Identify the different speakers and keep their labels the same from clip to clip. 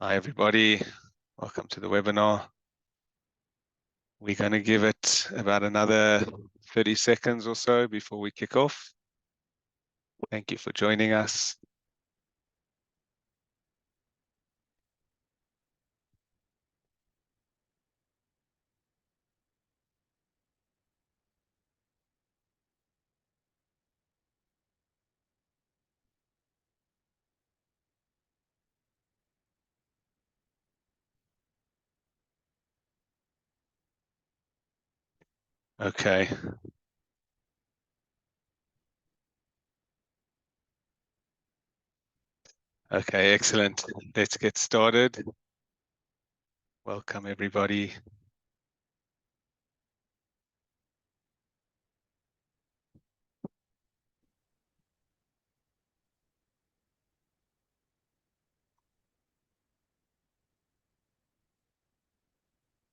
Speaker 1: Hi, everybody. Welcome to the webinar. We're going to give it about another 30 seconds or so before we kick off. Thank you for joining us. Okay. Okay, excellent. Let's get started. Welcome, everybody.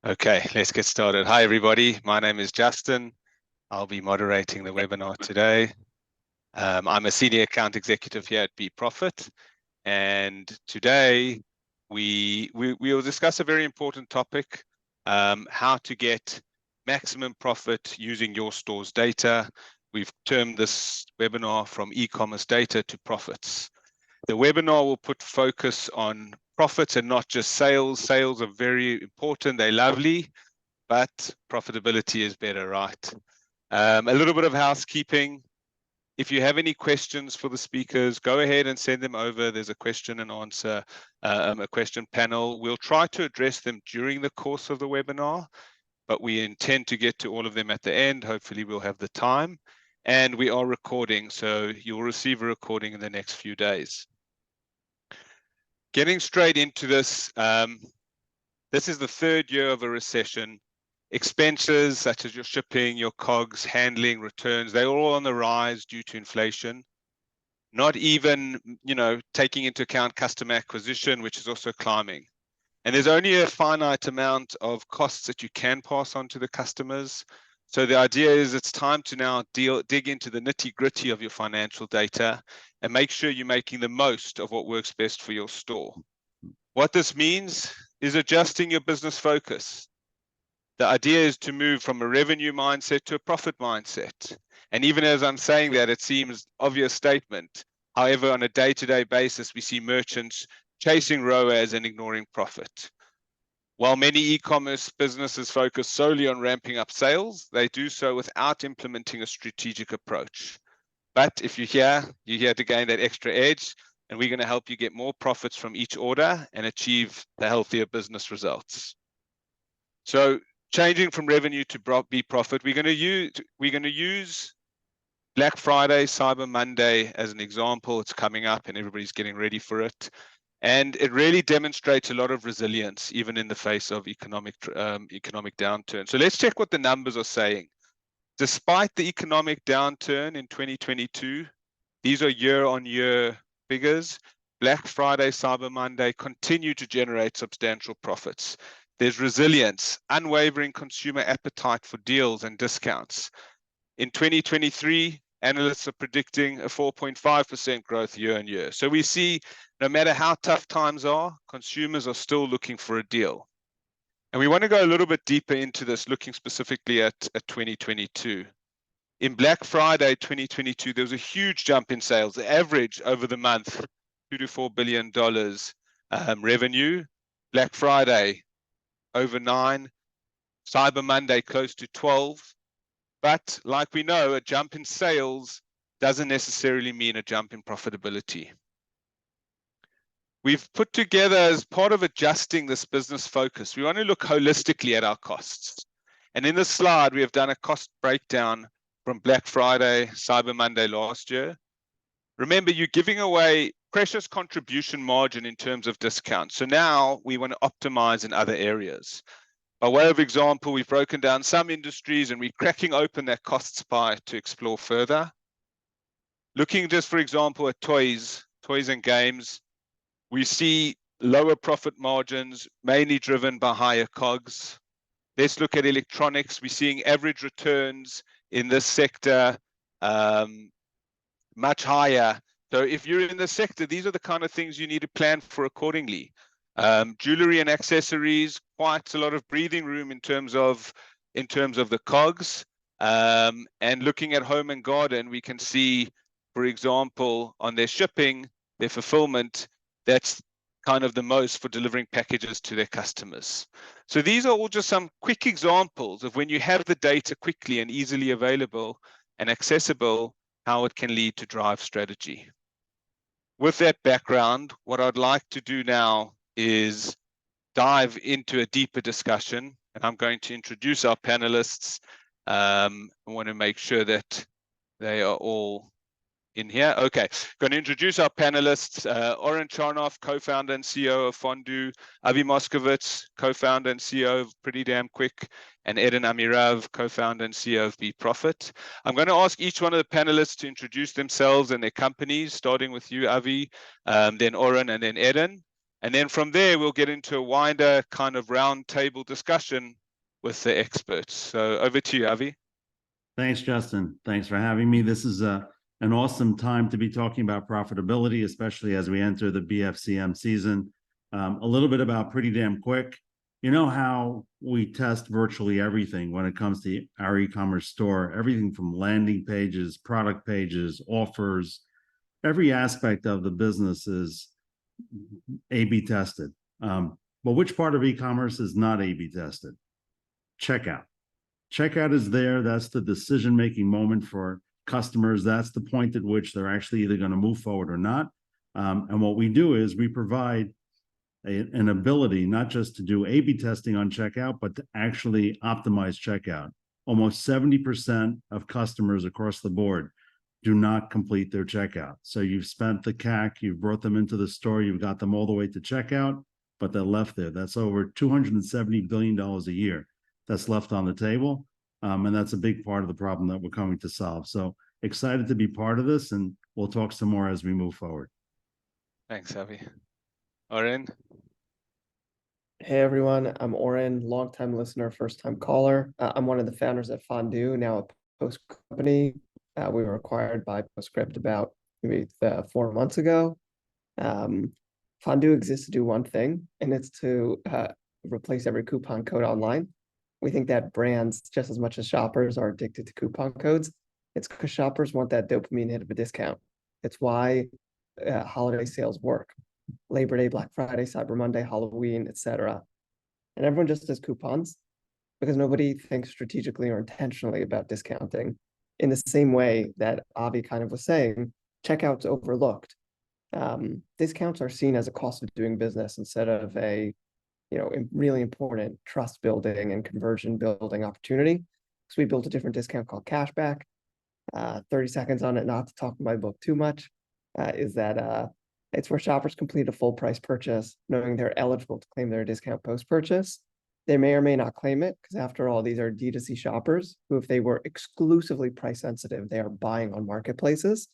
Speaker 1: Okay, let's get started. Hi, everybody. My name is Justin. I'll be moderating the webinar today. I'm a senior account executive here at BProfit, and today we will discuss a very important topic, how to get maximum profit using your store's data. We've termed this webinar from e-commerce data to profits. The webinar will put focus on profits and not just sales. Sales are very important, they're lovely, but profitability is better, right? A little bit of housekeeping. If you have any questions for the speakers, go ahead and send them over. There's a question and answer, a question panel. We'll try to address them during the course of the webinar, but we intend to get to all of them at the end. Hopefully we'll have the time. And we are recording, so you'll receive a recording in the next few days. Getting straight into this, this is the third year of a recession. Expenses such as your shipping, your COGS, handling, returns, they're all on the rise due to inflation. Not even, taking into account customer acquisition, which is also climbing. And there's only a finite amount of costs that you can pass on to the customers. So the idea is it's time to now dig into the nitty-gritty of your financial data and make sure you're making the most of what works best for your store. What this means is adjusting your business focus. The idea is to move from a revenue mindset to a profit mindset. And even as I'm saying that, it seems obvious statement. However, on a day-to-day basis, we see merchants chasing ROAS and ignoring profit. While many e-commerce businesses focus solely on ramping up sales, they do so without implementing a strategic approach. But if you're here to gain that extra edge, and we're going to help you get more profits from each order and achieve the healthier business results. So changing from revenue to be profit, we're going to use Black Friday, Cyber Monday as an example. It's coming up and everybody's getting ready for it. And it really demonstrates a lot of resilience, even in the face of economic downturn. So let's check what the numbers are saying. Despite the economic downturn in 2022, these are year-on-year figures. Black Friday, Cyber Monday continue to generate substantial profits. There's resilience, unwavering consumer appetite for deals and discounts. In 2023, analysts are predicting a 4.5% growth year on year. So we see no matter how tough times are, consumers are still looking for a deal. And we want to go a little bit deeper into this, looking specifically at 2022. In Black Friday 2022, there was a huge jump in sales. The average over the month, $2 to $4 billion revenue. Black Friday, over 9. Cyber Monday, close to 12. But like we know, a jump in sales doesn't necessarily mean a jump in profitability. We've put together, as part of adjusting this business focus, we want to look holistically at our costs. And in this slide, we have done a cost breakdown from Black Friday, Cyber Monday last year. Remember, you're giving away precious contribution margin in terms of discount. So now we want to optimize in other areas. By way of example, we've broken down some industries and we're cracking open that cost pie to explore further. Looking just, for example, at toys and games, we see lower profit margins, mainly driven by higher COGS. Let's look at electronics. We're seeing average returns in this sector much higher. So if you're in the sector, these are the kind of things you need to plan for accordingly. Jewelry and accessories, quite a lot of breathing room in terms of the COGS. And looking at home and garden, we can see, for example, on their shipping, their fulfillment, that's kind of the most for delivering packages to their customers. So these are all just some quick examples of when you have the data quickly and easily available and accessible, how it can lead to drive strategy. With that background, what I'd like to do now is dive into a deeper discussion, and I'm going to introduce our panelists. I want to make sure that they are all in here. Okay, going to introduce our panelists. Oren Charnoff, co-founder and CEO of Fondue, Avi Moskovitz, co-founder and CEO of Pretty Damn Quick, and Eden Amirav, co-founder and CEO of Be Profit. I'm going to ask each one of the panelists to introduce themselves and their companies, starting with you, Avi, then Oren, and then Eden. And then from there, we'll get into a wider kind of round table discussion with the experts. So over to you, Avi.
Speaker 2: Thanks, Justin. Thanks for having me. This is an awesome time to be talking about profitability, especially as we enter the BFCM season. A little bit about Pretty Damn Quick. You know how we test virtually everything when it comes to our e-commerce store, everything from landing pages, product pages, offers, every aspect of the business is A/B tested. But which part of e-commerce is not A/B tested? Checkout. Checkout is there. That's the decision-making moment for customers. That's the point at which they're actually either going to move forward or not. And what we do is we provide an ability not just to do A/B testing on checkout, but to actually optimize checkout. Almost 70% of customers across the board do not complete their checkout. So you've spent the CAC, you've brought them into the store, you've got them all the way to checkout, but they're left there. That's over $270 billion a year that's left on the table. And that's a big part of the problem that we're coming to solve. So excited to be part of this, and we'll talk some more as we move forward.
Speaker 1: Thanks, Avi. Oren?
Speaker 3: Hey everyone, I'm Oren, longtime listener, first-time caller. I'm one of the founders at Fondue, now a Post company. We were acquired by Postscript about maybe 4 months ago. Fondue exists to do one thing, and it's to replace every coupon code online. We think that brands, just as much as shoppers, are addicted to coupon codes. It's because shoppers want that dopamine hit of a discount. It's why holiday sales work. Labor Day, Black Friday, Cyber Monday, Halloween, etc. And everyone just does coupons because nobody thinks strategically or intentionally about discounting. In the same way that Avi kind of was saying, checkout's overlooked. Discounts are seen as a cost of doing business instead of a really important trust building and conversion building opportunity. So we built a different discount called Cashback. 30 seconds on it, not to talk my book too much, is that it's where shoppers complete a full price purchase, knowing they're eligible to claim their discount post-purchase. They may or may not claim it, because after all, these are D2C shoppers who, if they were exclusively price sensitive, they are buying on marketplaces.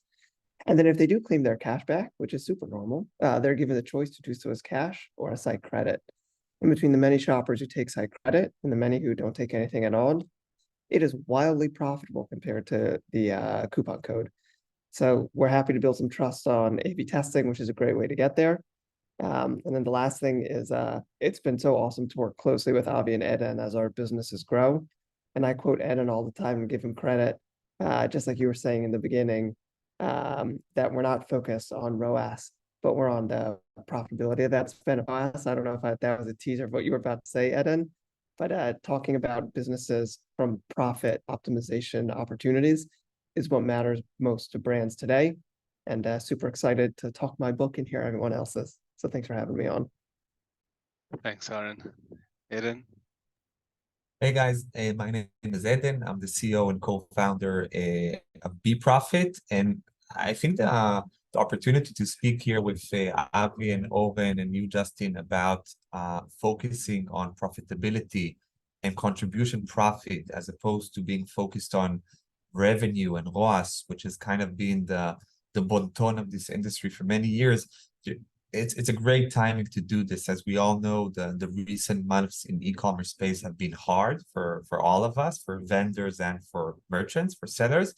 Speaker 3: And then if they do claim their cash back, which is super normal, they're given the choice to do so as cash or a site credit. In between the many shoppers who take site credit and the many who don't take anything at all, it is wildly profitable compared to the coupon code. So we're happy to build some trust on A/B testing, which is a great way to get there. And then the last thing is it's been so awesome to work closely with Avi and Eden as our businesses grow. And I quote Eden all the time and give him credit, just like you were saying in the beginning, that we're not focused on ROAS, but we're on the profitability of that spend of us. I don't know if that was a teaser of what you were about to say, Eden, but talking about businesses from profit optimization opportunities is what matters most to brands today. And super excited to talk my book and hear everyone else's. So thanks for having me on.
Speaker 1: Thanks, Aaron. Eden?
Speaker 4: Hey guys, my name is Eden. I'm the CEO and co-founder of Be Profit. And I think the opportunity to speak here with Avi and Owen and you, Justin, about focusing on profitability and contribution profit as opposed to being focused on revenue and ROAS, which has kind of been the bon ton of this industry for many years. It's a great timing to do this. As we all know, the recent months in e-commerce space have been hard for all of us, for vendors and for merchants, for sellers.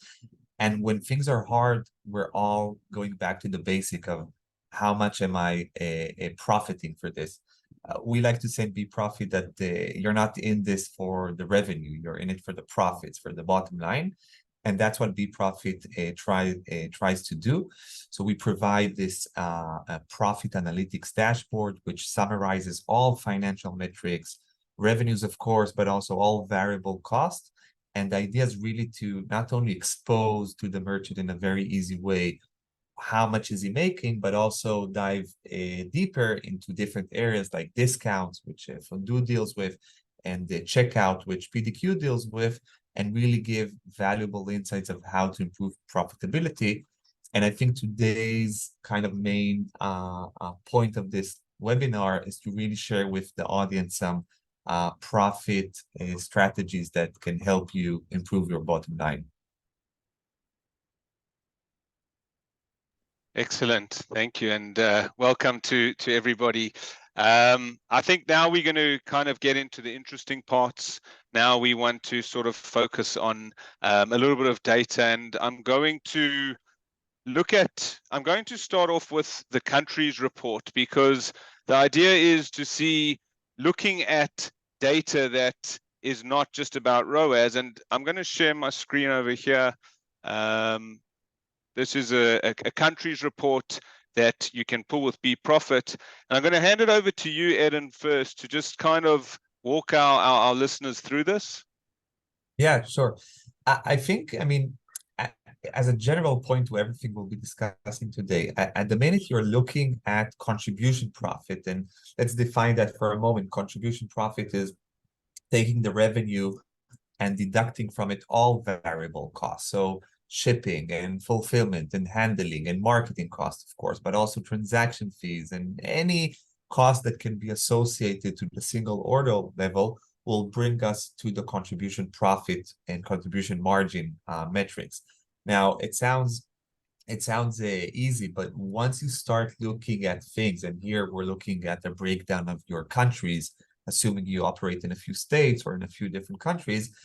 Speaker 4: And when things are hard, we're all going back to the basic of how much am I profiting for this? We like to say in Be Profit that you're not in this for the revenue, you're in it for the profits, for the bottom line. And that's what Be Profit tries to do. So we provide this profit analytics dashboard, which summarizes all financial metrics, revenues, of course, but also all variable costs. And the idea is really to not only expose to the merchant in a very easy way how much is he making, but also dive deeper into different areas like discounts, which Fondue deals with, and the checkout, which PDQ deals with, and really give valuable insights of how to improve profitability. And I think today's kind of main point of this webinar is to really share with the audience some profit strategies that can help you improve your bottom line.
Speaker 1: Excellent, thank you, and welcome to everybody. I think now we're going to kind of get into the interesting parts. Now we want to sort of focus on a little bit of data, and I'm going to start off with the countries report, because the idea is to see, looking at data that is not just about ROAS, and I'm going to share my screen over here. This is a countries report that you can pull with Be Profit. And I'm going to hand it over to you, Eden, first, to just kind of walk our listeners through this.
Speaker 4: Yeah, sure. I think, I mean, as a general point to everything we'll be discussing today, at the minute you're looking at contribution profit, and let's define that for a moment. Contribution profit is taking the revenue and deducting from it all variable costs. So shipping and fulfillment and handling and marketing costs, of course, but also transaction fees and any cost that can be associated to the single order level will bring us to the contribution profit and contribution margin metrics. Now, it sounds easy, but once you start looking at things, and here we're looking at the breakdown of your countries, assuming you operate in a few states or in a few different countries,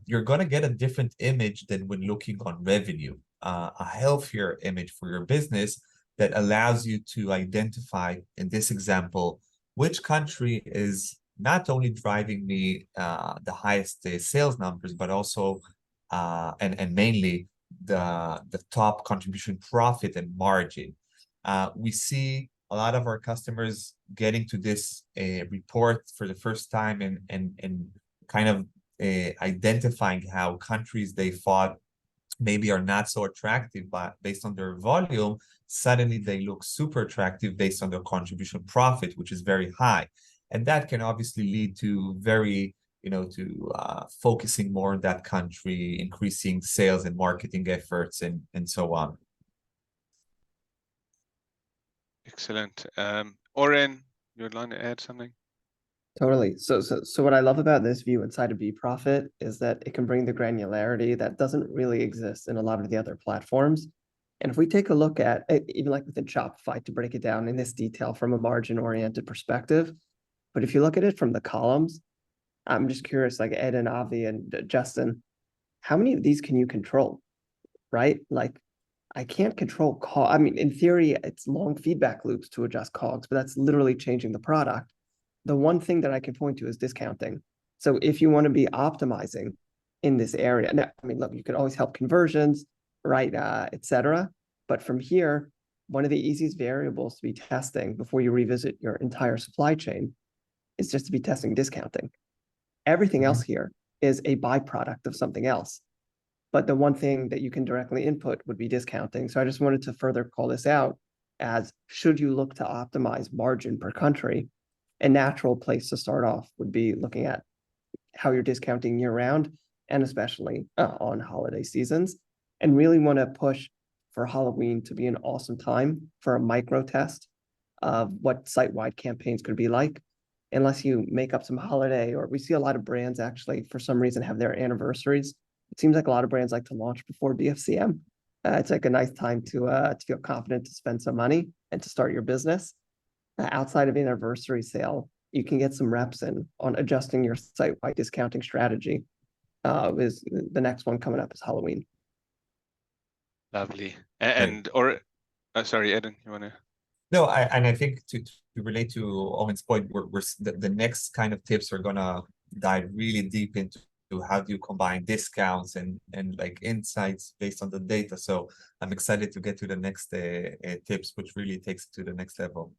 Speaker 4: you're going to get a different image than when looking on revenue, a healthier image for your business that allows you to identify, in this example, which country is not only driving me the highest sales numbers, but also and mainly the top contribution profit and margin. We see a lot of our customers getting to this report for the first time and kind of identifying how countries they thought maybe are not so attractive, but based on their volume, suddenly they look super attractive based on their contribution profit, which is very high. And that can obviously lead to focusing more on that country, increasing sales and marketing efforts, and so on.
Speaker 1: Excellent. Oren, you'd like to add something?
Speaker 3: Totally. So what I love about this view inside of Be Profit is that it can bring the granularity that doesn't really exist in a lot of the other platforms. And if we take a look at even like within Shopify, to break it down in this detail from a margin-oriented perspective, but if you look at it from the columns, I'm just curious, like Ed and Avi and Justin, how many of these can you control, right? Like, I can't control I mean, in theory, it's long feedback loops to adjust COGS, but that's literally changing the product. The one thing that I can point to is discounting. So if you want to be optimizing in this area, now, I mean, look, you can always help conversions, right, et cetera. But from here, one of the easiest variables to be testing before you revisit your entire supply chain is just to be testing discounting. Everything else here is a byproduct of something else. But the one thing that you can directly input would be discounting. So I just wanted to further call this out as, should you look to optimize margin per country, a natural place to start off would be looking at how you're discounting year round, and especially on holiday seasons, and really want to push for Halloween to be an awesome time for a micro test of what site-wide campaigns could be like, unless you make up some holiday, or we see a lot of brands actually, for some reason, have their anniversaries. It seems like a lot of brands like to launch before BFCM. It's like a nice time to feel confident to spend some money and to start your business. Outside of anniversary sale, you can get some reps in on adjusting your site-wide discounting strategy. Is the next one coming up is Halloween.
Speaker 1: Lovely. Sorry, Eden, you want to?
Speaker 4: No, and I think to relate to Owen's point, the next kind of tips are gonna dive really deep into how do you combine discounts and like insights based on the data. So I'm excited to get to the next tips, which really takes it to the next level.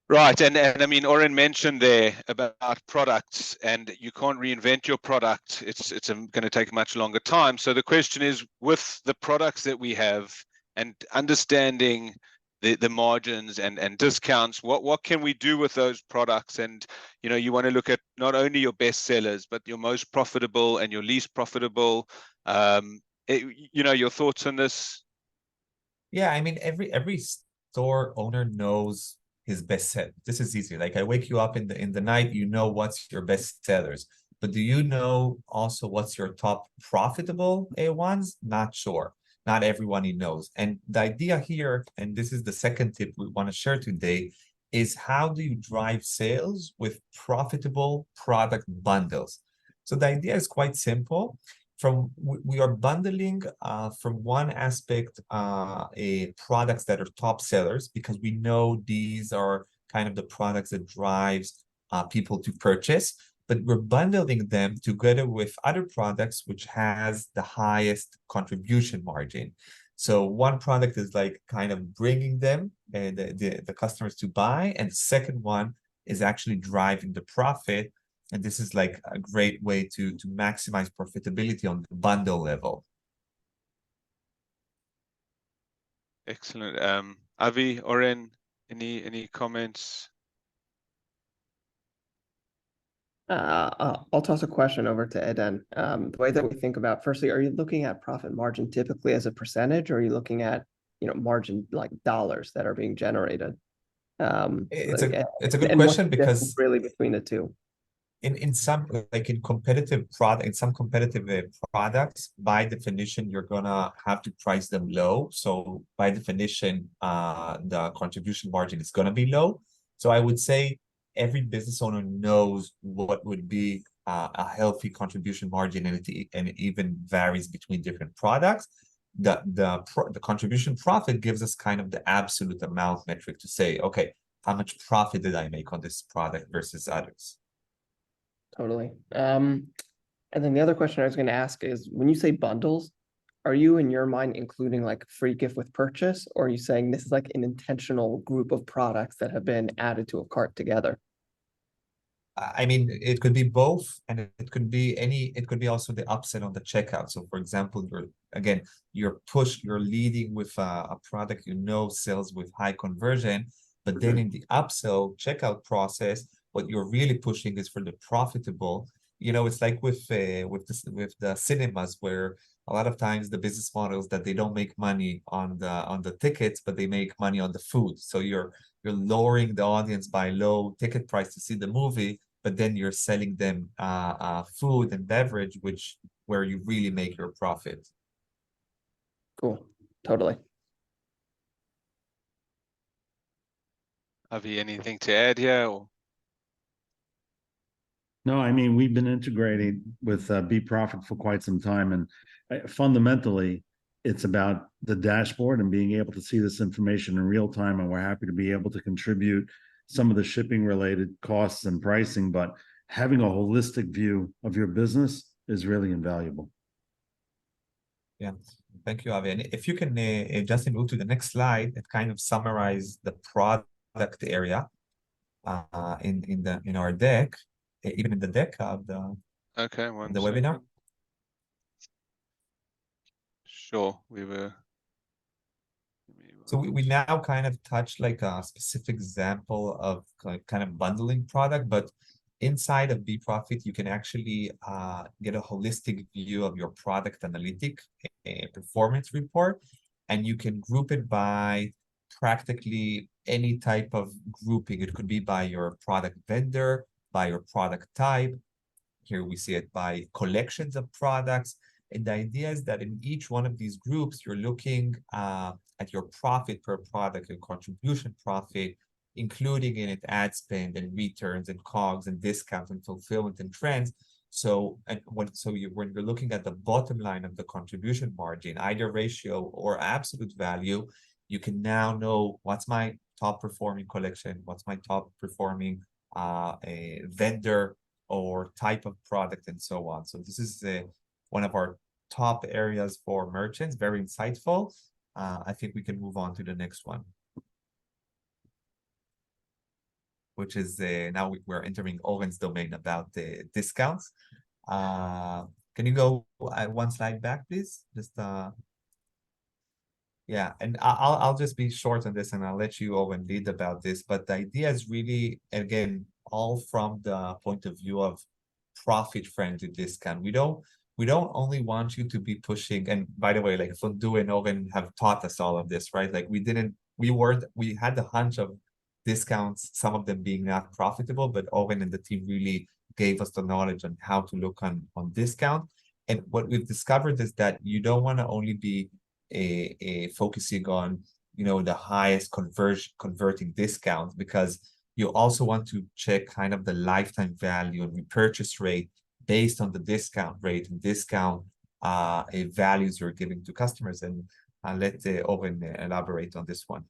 Speaker 1: Right, and I mean, Oren mentioned there about products, and you can't reinvent your product. It's going to take a much longer time. So the question is, with the products that we have and understanding the margins and discounts, what can we do with those products? And you want to look at not only your best sellers, but your most profitable and your least profitable. Your thoughts on this?
Speaker 4: Yeah, I mean, every store owner knows his best seller. This is easy. Like I wake you up in the night, you know what's your best sellers. But do you know also what's your top profitable ones? Not sure. Not everyone he knows. And the idea here, and this is the second tip we want to share today, is how do you drive sales with profitable product bundles? So the idea is quite simple. We are bundling from one aspect products that are top sellers because we know these are kind of the products that drives people to purchase, but we're bundling them together with other products which has the highest contribution margin. So one product is like kind of bringing them the customers to buy, and the second one is actually driving the profit. And this is like a great way to maximize profitability on the bundle level.
Speaker 1: Excellent. Avi, Oren, any comments?
Speaker 3: I'll toss a question over to Eden. The way that we think about, firstly, are you looking at profit margin typically as a percentage, or are you looking at margin like dollars that are being generated?
Speaker 4: It's a good
Speaker 3: and
Speaker 4: question
Speaker 3: what's the difference
Speaker 4: because
Speaker 3: really between the two.
Speaker 4: in some like in some competitive products, by definition, you're gonna have to price them low. So by definition, the contribution margin is gonna be low. So I would say every business owner knows what would be a healthy contribution margin, and it even varies between different products. The contribution profit gives us kind of the absolute amount metric to say, okay, how much profit did I make on this product versus others?
Speaker 3: Totally. And then the other question I was going to ask is, when you say bundles, are you in your mind including like free gift with purchase, or are you saying this is like an intentional group of products that have been added to a cart together?
Speaker 4: I mean, it could be both, and it could be also the upsell on the checkout. So for example, you're leading with a product sells with high conversion, but then in the upsell checkout process, what you're really pushing is for the profitable. It's like with the cinemas, where a lot of times the business models that they don't make money on the tickets, but they make money on the food. So you're lowering the audience by low ticket price to see the movie, but then you're selling them food and beverage, where you really make your profit.
Speaker 3: Cool. Totally.
Speaker 1: Avi, anything to add here? Or?
Speaker 2: No, I mean, we've been integrating with BProfit for quite some time, and fundamentally, it's about the dashboard and being able to see this information in real time, and we're happy to be able to contribute some of the shipping related costs and pricing, but having a holistic view of your business is really invaluable.
Speaker 4: Yeah, thank you, Avi. And if you can, Justin, move to the next slide, it kind of summarize the product area in our deck, even in the deck of the webinar.
Speaker 1: Sure, we were.
Speaker 4: So we now kind of touch like a specific example of kind of bundling product, but inside of BProfit, you can actually get a holistic view of your product analytic performance report, and you can group it by practically any type of grouping. It could be by your product vendor, by your product type. Here we see it by collections of products. And the idea is that in each one of these groups, you're looking at your profit per product and contribution profit, including in it ad spend and returns and COGS and discounts and fulfillment and trends. So when you're looking at the bottom line of the contribution margin, either ratio or absolute value, you can now know what's my top performing collection, what's my top performing a vendor or type of product, and so on. So this is one of our top areas for merchants, very insightful. I think we can move on to the next one, which is now we're entering Owen's domain about the discounts. Can you go one slide back, please? Just yeah, and I'll just be short on this, and I'll let you, Owen, lead about this. But the idea is really, again, all from the point of view of profit-friendly discount. We don't only want you to be pushing. And by the way, like Fondue and Owen have taught us all of this, right? Like we had the hunch of discounts, some of them being not profitable, but Owen and the team really gave us the knowledge on how to look on discount. And what we've discovered is that you don't want to only be focusing on, you know, the highest converting discounts, because you also want to check kind of the lifetime value and repurchase rate based on the discount rate and discount values you're giving to customers. And I'll let Owen elaborate on this one.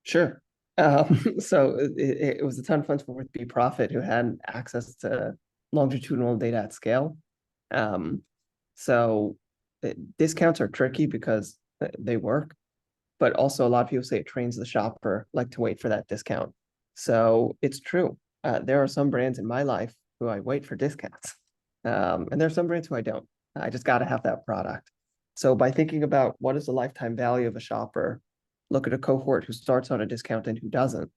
Speaker 3: Sure. So it was a ton of fun with BProfit, who had access to longitudinal data at scale. So discounts are tricky because they work, but also a lot of people say it trains the shopper like to wait for that discount. So it's true. There are some brands in my life who I wait for discounts. And there are some brands who I don't. I just got to have that product. So by thinking about what is the lifetime value of a shopper, look at a cohort who starts on a discount and who doesn't.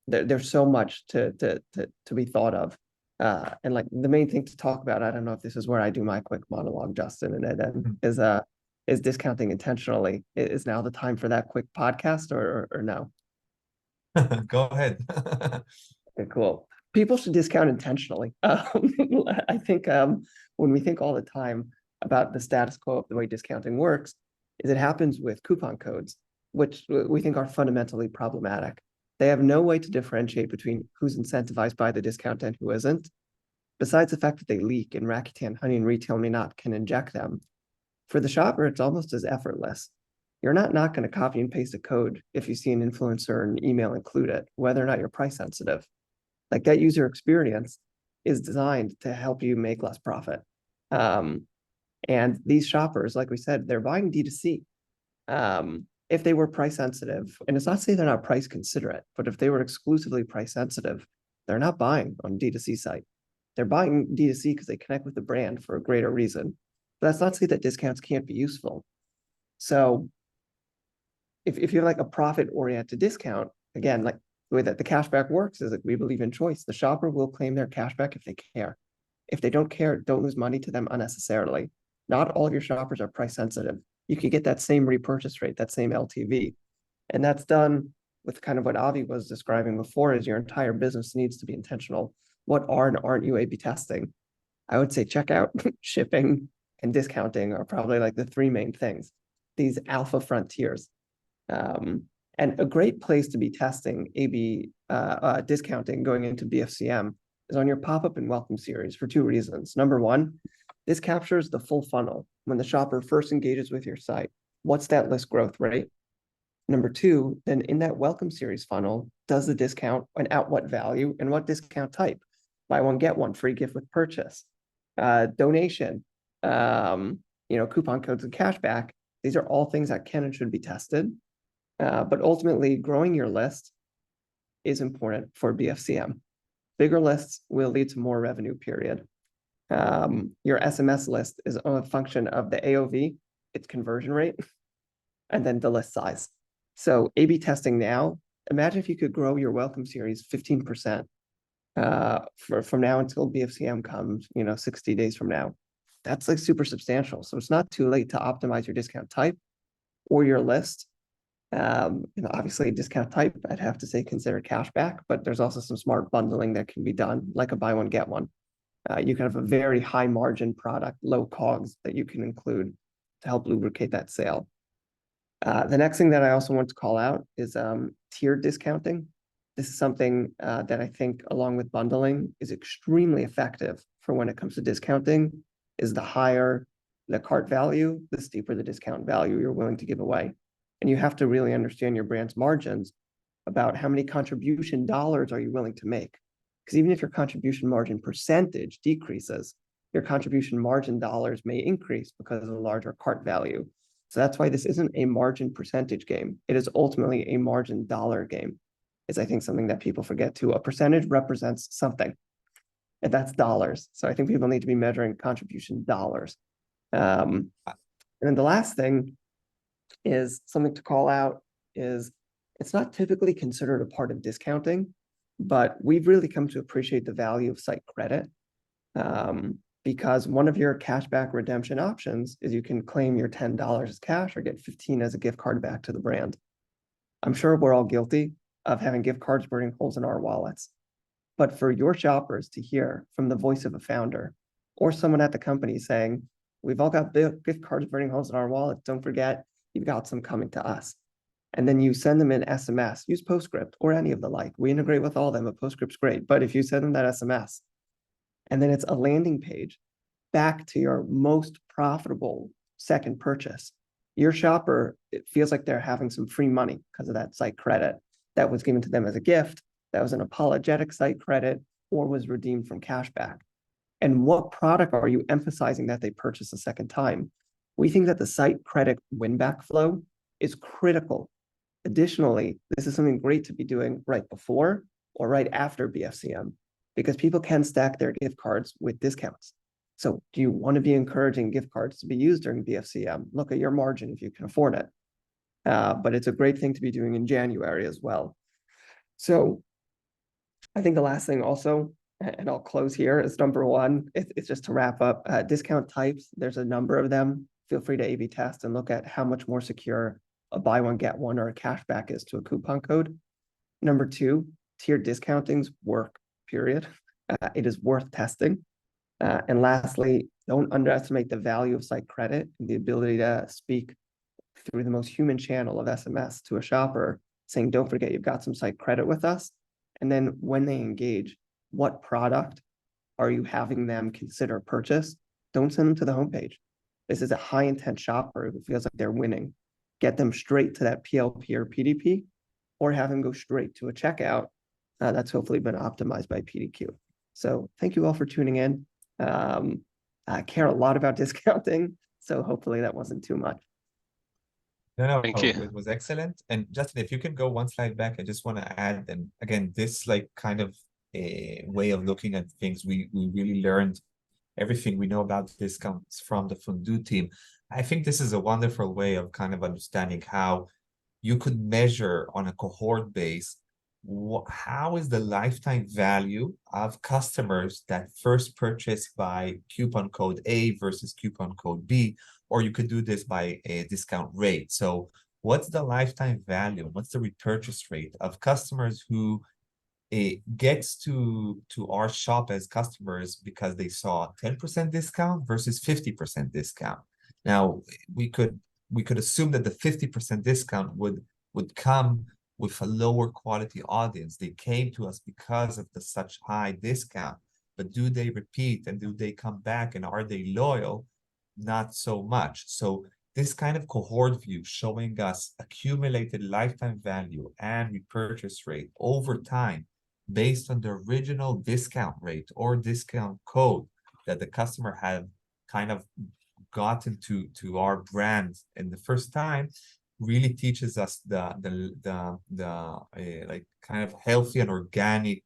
Speaker 3: There's so much to be thought of. And like the main thing to talk about, I don't know if this is where I do my quick monologue, Justin, and then is discounting intentionally. Is now the time for that quick podcast or no?
Speaker 4: Go ahead.
Speaker 3: Okay, cool. People should discount intentionally. I think when we think all the time about the status quo of the way discounting works, is it happens with coupon codes, which we think are fundamentally problematic. They have no way to differentiate between who's incentivized by the discount and who isn't. Besides the fact that they leak and Rakuten, Honey, and Retail Me Not can inject them. For the shopper, it's almost as effortless. You're not going to copy and paste a code if you see an influencer or an email include it, whether or not you're price sensitive. Like that user experience is designed to help you make less profit. And these shoppers, like we said, they're buying D2C. If they were price sensitive, and it's not to say they're not price considerate, but if they were exclusively price sensitive, they're not buying on a D2C site. They're buying D2C because they connect with the brand for a greater reason. But that's not to say that discounts can't be useful. So if you have like a profit-oriented discount, again, like the way that the cashback works is that we believe in choice. The shopper will claim their cashback if they care. If they don't care, don't lose money to them unnecessarily. Not all of your shoppers are price sensitive. You could get that same repurchase rate, that same LTV. And that's done with kind of what Avi was describing before, is your entire business needs to be intentional. What are and aren't you A/B testing? I would say checkout, shipping, and discounting are probably like the three main things, these alpha frontiers. And a great place to be testing A/B discounting going into BFCM is on your pop-up and welcome series for two reasons. Number one, this captures the full funnel. When the shopper first engages with your site, what's that list growth rate? Number two, then in that welcome series funnel, does the discount and at what value and what discount type? Buy one, get one, free gift with purchase, donation, coupon codes and cashback. These are all things that can and should be tested. But ultimately, growing your list is important for BFCM. Bigger lists will lead to more revenue, period. Your SMS list is a function of the AOV, its conversion rate, and then the list size. So A/B testing now, imagine if you could grow your welcome series 15% from now until BFCM comes, 60 days from now. That's like super substantial. So it's not too late to optimize your discount type or your list. Obviously discount type, I'd have to say consider cashback, but there's also some smart bundling that can be done, like a buy one, get one. You can have a very high margin product, low COGS that you can include to help lubricate that sale. The next thing that I also want to call out is tiered discounting. This is something that I think, along with bundling, is extremely effective for when it comes to discounting, is the higher the cart value, the steeper the discount value you're willing to give away. And you have to really understand your brand's margins about how many contribution dollars are you willing to make. Because even if your contribution margin percentage decreases, your contribution margin dollars may increase because of a larger cart value. So that's why this isn't a margin percentage game. It is ultimately a margin dollar game. It's, I think, something that people forget too. A percentage represents something, and that's dollars. So I think people need to be measuring contribution dollars. And then the last thing is something to call out is it's not typically considered a part of discounting, but we've really come to appreciate the value of site credit. Because one of your cashback redemption options is you can claim your $10 as cash or get 15 as a gift card back to the brand. I'm sure we're all guilty of having gift cards burning holes in our wallets. But for your shoppers to hear from the voice of a founder or someone at the company saying, we've all got gift cards burning holes in our wallets, don't forget, you've got some coming to us. And then you send them an SMS, use PostScript or any of the like. We integrate with all of them, but PostScript's great. But if you send them that SMS, and then it's a landing page back to your most profitable second purchase, your shopper, it feels like they're having some free money because of that site credit that was given to them as a gift, that was an apologetic site credit, or was redeemed from cashback. And what product are you emphasizing that they purchase a second time? We think that the site credit win-back flow is critical. Additionally, this is something great to be doing right before or right after BFCM, because people can stack their gift cards with discounts. So do you want to be encouraging gift cards to be used during BFCM? Look at your margin if you can afford it. But it's a great thing to be doing in January as well. So I think the last thing also, and I'll close here, is number one, it's just to wrap up, discount types. There's a number of them. Feel free to A/B test and look at how much more secure a buy one, get one, or a cashback is to a coupon code. Number two, tiered discountings work, period. It is worth testing. And lastly, don't underestimate the value of site credit and the ability to speak through the most human channel of SMS to a shopper saying, don't forget you've got some site credit with us. And then when they engage, what product are you having them consider purchase? Don't send them to the homepage. This is a high intent shopper who feels like they're winning. Get them straight to that PLP or PDP, or have them go straight to a checkout that's hopefully been optimized by PDQ. So thank you all for tuning in. I care a lot about discounting, so hopefully that wasn't too much.
Speaker 4: No,
Speaker 1: Thank you.
Speaker 4: it was excellent. And Justin, if you can go one slide back, I just want to add, and again, this like kind of a way of looking at things, we really learned everything we know about discounts from the Fondue team. I think this is a wonderful way of kind of understanding how you could measure on a cohort base how is the lifetime value of customers that first purchase by coupon code A versus coupon code B, or you could do this by a discount rate. So what's the lifetime value? What's the repurchase rate of customers who gets to our shop as customers because they saw 10% discount versus 50% discount? Now we could assume that the 50% discount would come with a lower quality audience. They came to us because of the such high discount, but do they repeat and do they come back and are they loyal? Not so much. So this kind of cohort view showing us accumulated lifetime value and repurchase rate over time based on the original discount rate or discount code that the customer had kind of gotten to our brand in the first time really teaches us the like kind of healthy and organic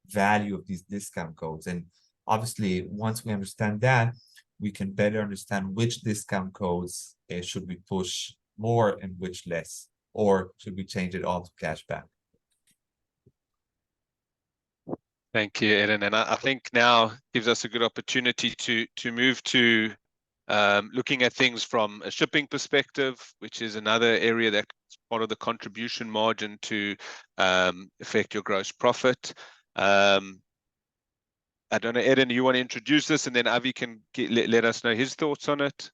Speaker 4: value of these discount codes. And obviously, once we understand that, we can better understand which discount codes should we push more and which less, or should we change it all to cashback?
Speaker 1: Thank you, Eden. And I think now gives us a good opportunity to move to looking at things from a shipping perspective, which is another area that's part of the contribution margin to affect your gross profit. I don't know, Eden, do you want to introduce this, and then Avi can let us know his thoughts on it?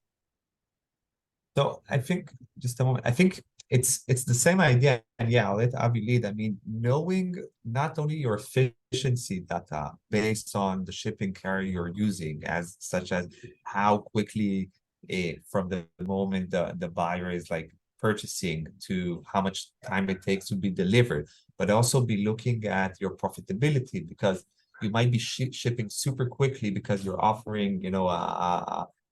Speaker 4: So I think, just a moment, I think it's the same idea. And yeah, I'll let Avi lead. I mean, knowing not only your efficiency data based on the shipping carrier you're using, such as how quickly from the moment the buyer is like purchasing to how much time it takes to be delivered, but also be looking at your profitability, because you might be shipping super quickly because you're offering, you know,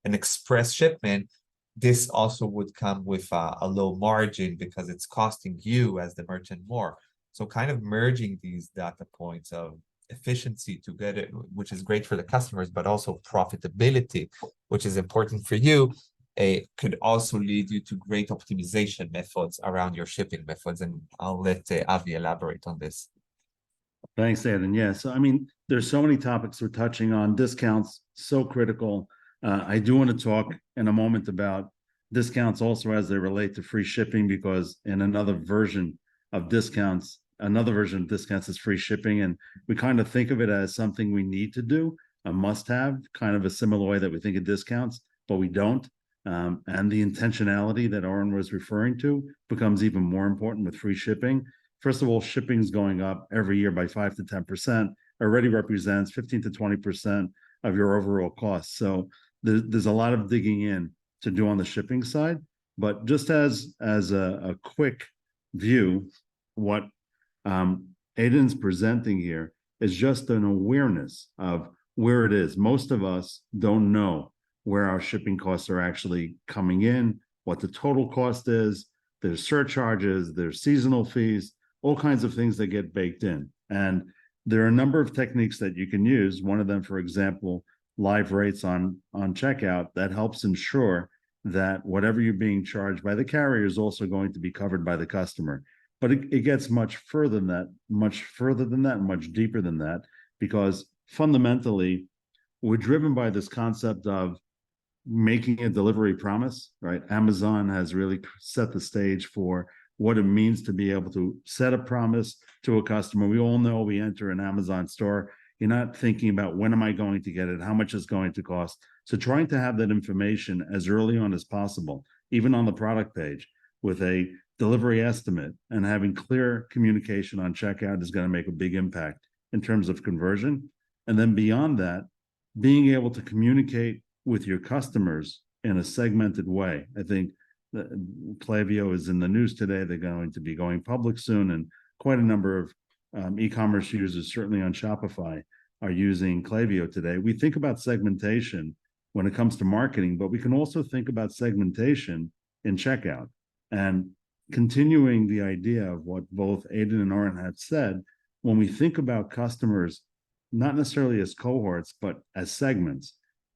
Speaker 4: an express shipment. This also would come with a low margin because it's costing you as the merchant more. So kind of merging these data points of efficiency to get it, which is great for the customers, but also profitability, which is important for you, could also lead you to great optimization methods around your shipping methods. And I'll let Avi elaborate on this.
Speaker 2: Thanks, Ed. Yeah, so I mean, there's so many topics we're touching on. Discounts, so critical. I do want to talk in a moment about discounts also as they relate to free shipping, because in another version of discounts is free shipping. And we kind of think of it as something we need to do, a must-have, kind of a similar way that we think of discounts, but we don't. And the intentionality that Oren was referring to becomes even more important with free shipping. First of all, shipping is going up every year by 5 to 10%, already represents 15 to 20% of your overall costs. So there's a lot of digging in to do on the shipping side. But just as a quick view, what Aiden's presenting here is just an awareness of where it is. Most of us don't know where our shipping costs are actually coming in, what the total cost is. There's surcharges, there's seasonal fees, all kinds of things that get baked in. And there are a number of techniques that you can use. One of them, for example, live rates on checkout, that helps ensure that whatever you're being charged by the carrier is also going to be covered by the customer. But it gets much further than that, much deeper than that, because fundamentally, we're driven by this concept of making a delivery promise, right? Amazon has really set the stage for what it means to be able to set a promise to a customer. We all know we enter an Amazon store, you're not thinking about when am I going to get it, how much it's going to cost. So trying to have that information as early on as possible, even on the product page, with a delivery estimate and having clear communication on checkout is going to make a big impact in terms of conversion. And then beyond that, being able to communicate with your customers in a segmented way. I think Klaviyo is in the news today. They're going to be going public soon, and quite a number of e-commerce users, certainly on Shopify, are using Klaviyo today. We think about segmentation when it comes to marketing, but we can also think about segmentation in checkout. And continuing the idea of what both Aiden and Oren had said, when we think about customers, not necessarily as cohorts, but as segments,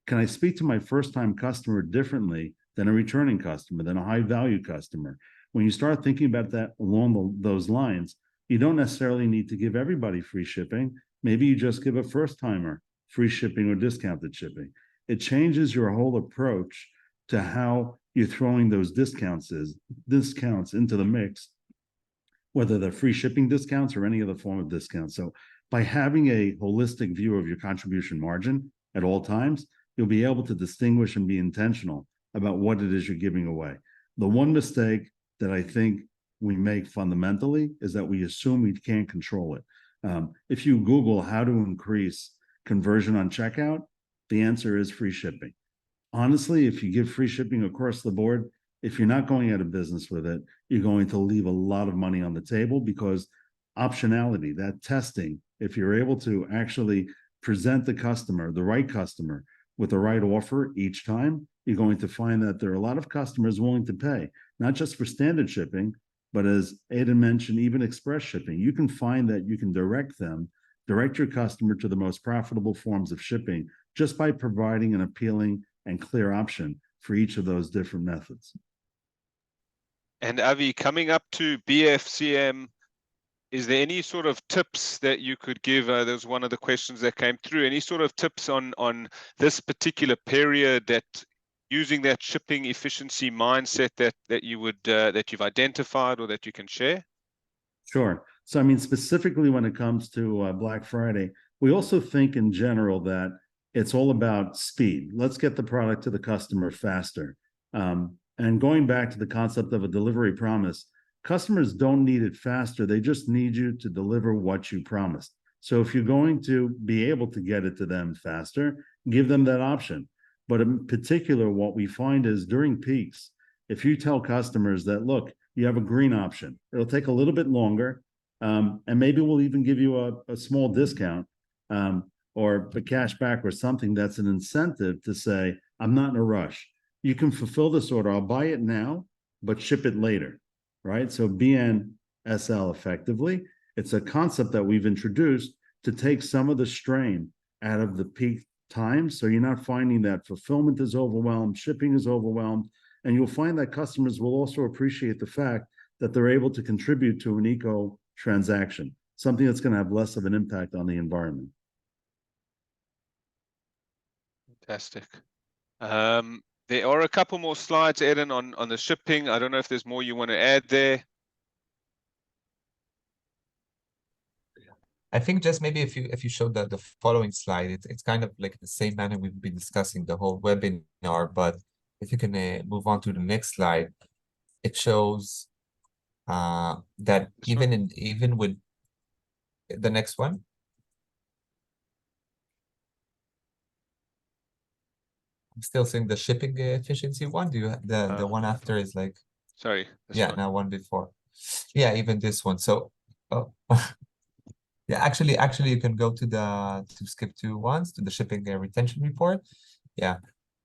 Speaker 2: can I speak to my first-time customer differently than a returning customer, than a high-value customer? When you start thinking about that along those lines, you don't necessarily need to give everybody free shipping. Maybe you just give a first-timer free shipping or discounted shipping. It changes your whole approach to how you're throwing those discounts into the mix, whether they're free shipping discounts or any other form of discount. So by having a holistic view of your contribution margin at all times, you'll be able to distinguish and be intentional about what it is you're giving away. The one mistake that I think we make fundamentally is that we assume we can't control it. If you Google how to increase conversion on checkout, the answer is free shipping. Honestly, if you give free shipping across the board, if you're not going out of business with it, you're going to leave a lot of money on the table, because optionality, that testing, if you're able to actually present the customer, the right customer, with the right offer each time, you're going to find that there are a lot of customers willing to pay, not just for standard shipping, but as Aidan mentioned, even express shipping. You can find that you can direct your customer to the most profitable forms of shipping just by providing an appealing and clear option for each of those different methods.
Speaker 1: And Avi, coming up to BFCM, is there any sort of tips that you could give? There's one of the questions that came through. Any sort of tips on this particular period, that using that shipping efficiency mindset that you've identified or that you can share?
Speaker 2: Sure. So I mean, specifically when it comes to Black Friday, we also think in general that it's all about speed. Let's get the product to the customer faster. And going back to the concept of a delivery promise, customers don't need it faster. They just need you to deliver what you promised. So if you're going to be able to get it to them faster, give them that option. But in particular, what we find is during peaks, if you tell customers that, look, you have a green option, it'll take a little bit longer, and maybe we'll even give you a small discount, or a cash back or something that's an incentive to say, I'm not in a rush. You can fulfill this order. I'll buy it now, but ship it later, right? So BNSL effectively, it's a concept that we've introduced to take some of the strain out of the peak times. So you're not finding that fulfillment is overwhelmed, shipping is overwhelmed, and you'll find that customers will also appreciate the fact that they're able to contribute to an eco transaction, something that's going to have less of an impact on the environment.
Speaker 1: Fantastic. There are a couple more slides, Eden, on the shipping. I don't know if there's more you want to add there.
Speaker 4: I think just maybe if you show the following slide, it's kind of like the same manner we've been discussing the whole webinar, but if you can move on to the next slide, it shows that even with the next one. I'm still seeing the shipping efficiency one. Do you the one after is like
Speaker 1: sorry,
Speaker 4: yeah, now one before. Yeah, even this one. So oh. Yeah, actually you can go to skip to once to the shipping retention report. Yeah.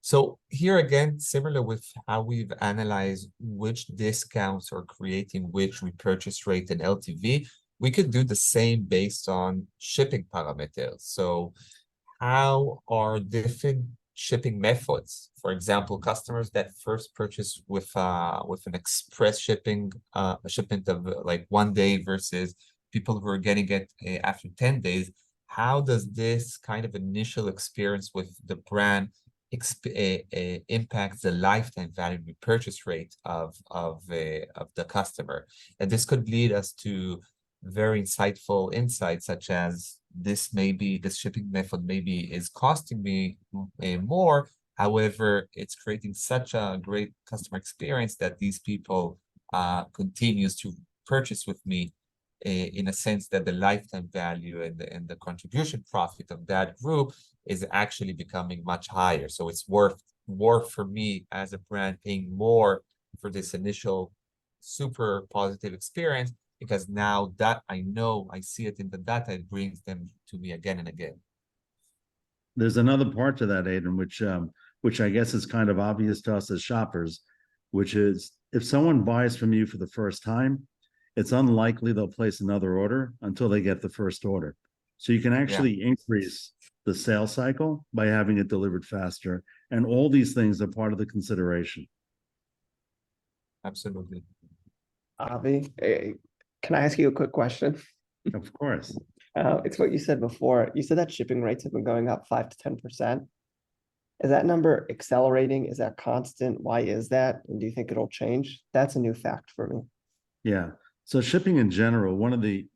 Speaker 4: So here again, similar with how we've analyzed which discounts are creating which repurchase rate and LTV, we could do the same based on shipping parameters. So how are different shipping methods, for example, customers that first purchase with an express shipping, a shipment of like 1 day versus people who are getting it after 10 days, how does this kind of initial experience with the brand impact the lifetime value repurchase rate of the customer? And this could lead us to very insightful insights, such as this shipping method maybe is costing me more. However, it's creating such a great customer experience that these people continues to purchase with me, in a sense that the lifetime value and the contribution profit of that group is actually becoming much higher. So it's worth for me as a brand paying more for this initial super positive experience, because now that I know, I see it in the data, it brings them to me again and again.
Speaker 2: There's another part to that, Aidan, which I guess is kind of obvious to us as shoppers, which is if someone buys from you for the first time, it's unlikely they'll place another order until they get the first order. So you can actually increase the sales cycle by having it delivered faster. And all these things are part of the consideration.
Speaker 4: Absolutely.
Speaker 3: Avi, can I ask you a quick question?
Speaker 2: Of course.
Speaker 3: It's what you said before. You said that shipping rates have been going up 5 to 10%. Is that number accelerating? Is that constant? Why is that? And do you think it'll change? That's a new fact for me.
Speaker 2: Yeah. So shipping in general, one of the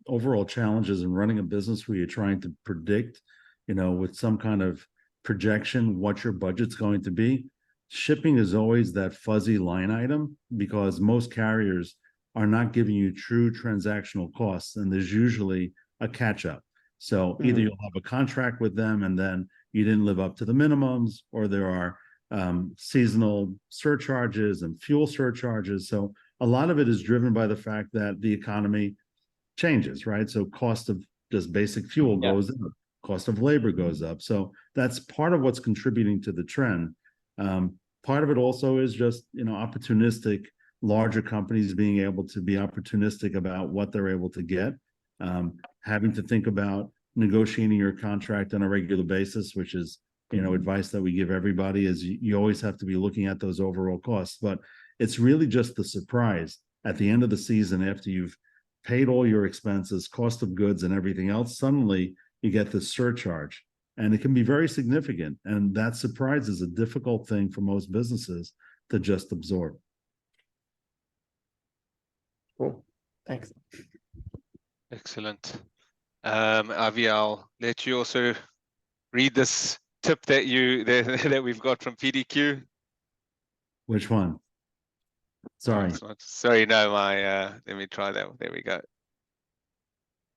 Speaker 2: overall challenges in running a business where you're trying to predict, with some kind of projection, what your budget's going to be, shipping is always that fuzzy line item because most carriers are not giving you true transactional costs, and there's usually a catch up. So either you'll have a contract with them and then you didn't live up to the minimums, or there are seasonal surcharges and fuel surcharges. So a lot of it is driven by the fact that the economy changes, right? So cost of just basic fuel goes up, cost of labor goes up. So that's part of what's contributing to the trend. Part of it also is just, opportunistic, larger companies being able to be opportunistic about what they're able to get, having to think about negotiating your contract on a regular basis, which is, advice that we give everybody, is you always have to be looking at those overall costs. But it's really just the surprise at the end of the season, after you've paid all your expenses, cost of goods and everything else, suddenly you get this surcharge, and it can be very significant. And that surprise is a difficult thing for most businesses to just absorb.
Speaker 3: Cool. Thanks.
Speaker 1: Excellent. Avi, I'll let you also read this tip that we've got from PDQ.
Speaker 2: Which one? Sorry.
Speaker 1: Sorry, no, let me try that. There we go.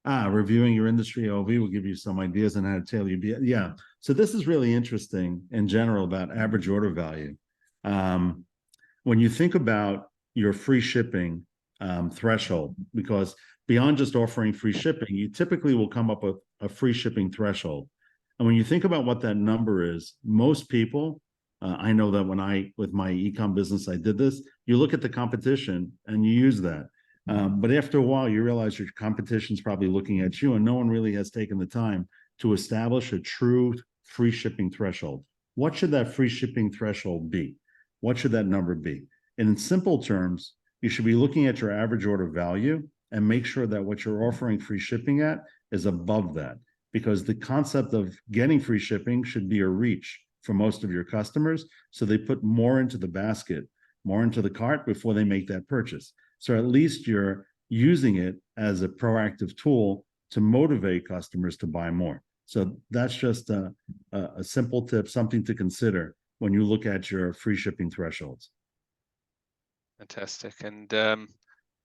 Speaker 2: Reviewing your industry OV will give you some ideas on how to tailor your. Yeah. So this is really interesting in general about average order value. When you think about your free shipping threshold, because beyond just offering free shipping, you typically will come up with a free shipping threshold. And when you think about what that number is, most people, I know that with my ecom business, I did this, you look at the competition and you use that. But after a while, you realize your competition's probably looking at you and no one really has taken the time to establish a true free shipping threshold. What should that free shipping threshold be? What should that number be? And in simple terms, you should be looking at your average order value and make sure that what you're offering free shipping at is above that, because the concept of getting free shipping should be a reach for most of your customers. So they put more into the basket, more into the cart before they make that purchase. So at least you're using it as a proactive tool to motivate customers to buy more. So that's just a simple tip, something to consider when you look at your free shipping thresholds.
Speaker 1: Fantastic. And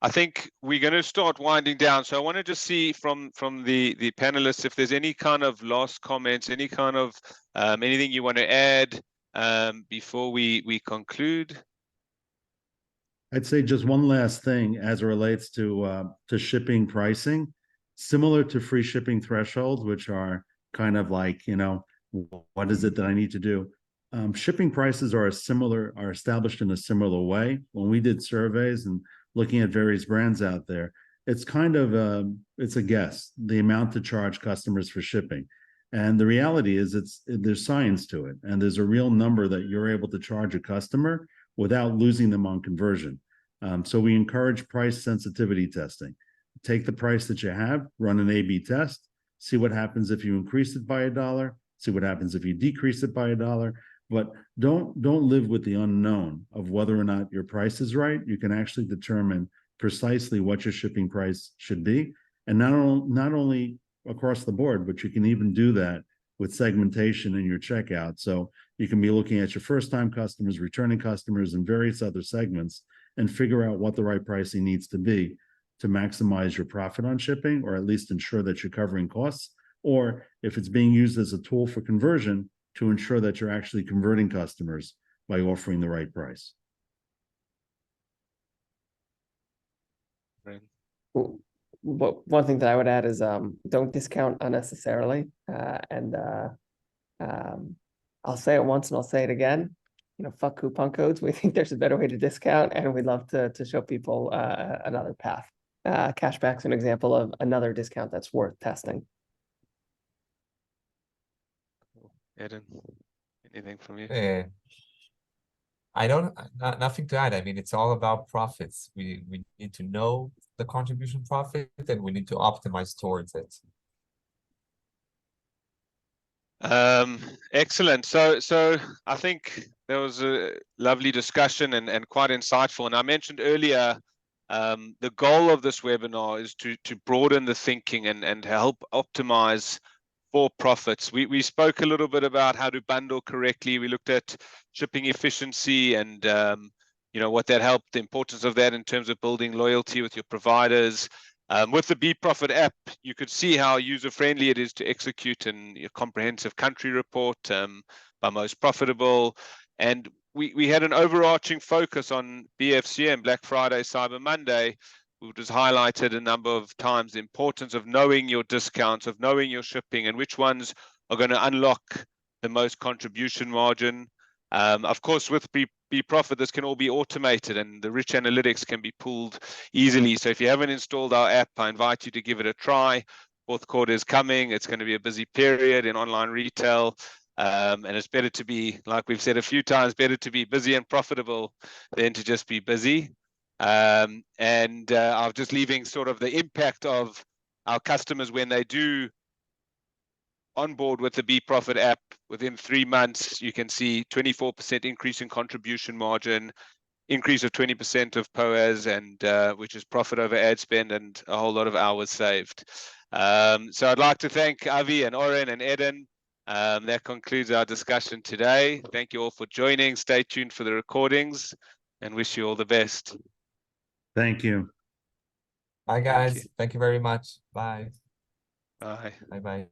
Speaker 1: I think we're going to start winding down. So I want to just see from the panelists if there's any kind of last comments, any kind of anything you want to add before we conclude.
Speaker 2: I'd say just one last thing as it relates to shipping pricing, similar to free shipping thresholds, which are kind of like, what is it that I need to do? Shipping prices are established in a similar way. When we did surveys and looking at various brands out there, it's kind of it's a guess, the amount to charge customers for shipping. And the reality is there's science to it. And there's a real number that you're able to charge a customer without losing them on conversion. So we encourage price sensitivity testing. Take the price that you have, run an A/B test, see what happens if you increase it by $1, see what happens if you decrease it by $1. But don't live with the unknown of whether or not your price is right. You can actually determine precisely what your shipping price should be. And not only across the board, but you can even do that with segmentation in your checkout. So you can be looking at your first-time customers, returning customers, and various other segments and figure out what the right pricing needs to be to maximize your profit on shipping, or at least ensure that you're covering costs. Or if it's being used as a tool for conversion, to ensure that you're actually converting customers by offering the right price.
Speaker 1: Right.
Speaker 3: One thing that I would add is don't discount unnecessarily. I'll say it once and I'll say it again. Fuck coupon codes. We think there's a better way to discount, and we'd love to show people another path. Cashback's an example of another discount that's worth testing.
Speaker 1: Eden, anything from you?
Speaker 4: Nothing to add. I mean, it's all about profits. We need to know the contribution profit, and we need to optimize towards it.
Speaker 1: Excellent. So I think there was a lovely discussion and quite insightful. And I mentioned earlier, the goal of this webinar is to broaden the thinking and help optimize for profits. We spoke a little bit about how to bundle correctly. We looked at shipping efficiency and what that helped, the importance of that in terms of building loyalty with your providers. With the BProfit app, you could see how user-friendly it is to execute in your comprehensive country report by most profitable. And we had an overarching focus on BFCM, Black Friday, Cyber Monday, which has highlighted a number of times the importance of knowing your discounts, of knowing your shipping, and which ones are going to unlock the most contribution margin. Of course, with BProfit, this can all be automated and the rich analytics can be pulled easily. So if you haven't installed our app, I invite you to give it a try. Fourth quarter is coming. It's going to be a busy period in online retail. And it's better to be, like we've said a few times, better to be busy and profitable than to just be busy. I'm just leaving sort of the impact of our customers when they do on board with the BProfit app. Within 3 months, you can see 24% increase in contribution margin, increase of 20% of POAS, and which is profit over ad spend, and a whole lot of hours saved. So I'd like to thank Avi and Oren and Eden. That concludes our discussion today. Thank you all for joining. Stay tuned for the recordings and wish you all the best.
Speaker 2: Thank you.
Speaker 4: Bye, guys. Thank you very much. Bye.
Speaker 1: Bye.
Speaker 4: Bye-bye.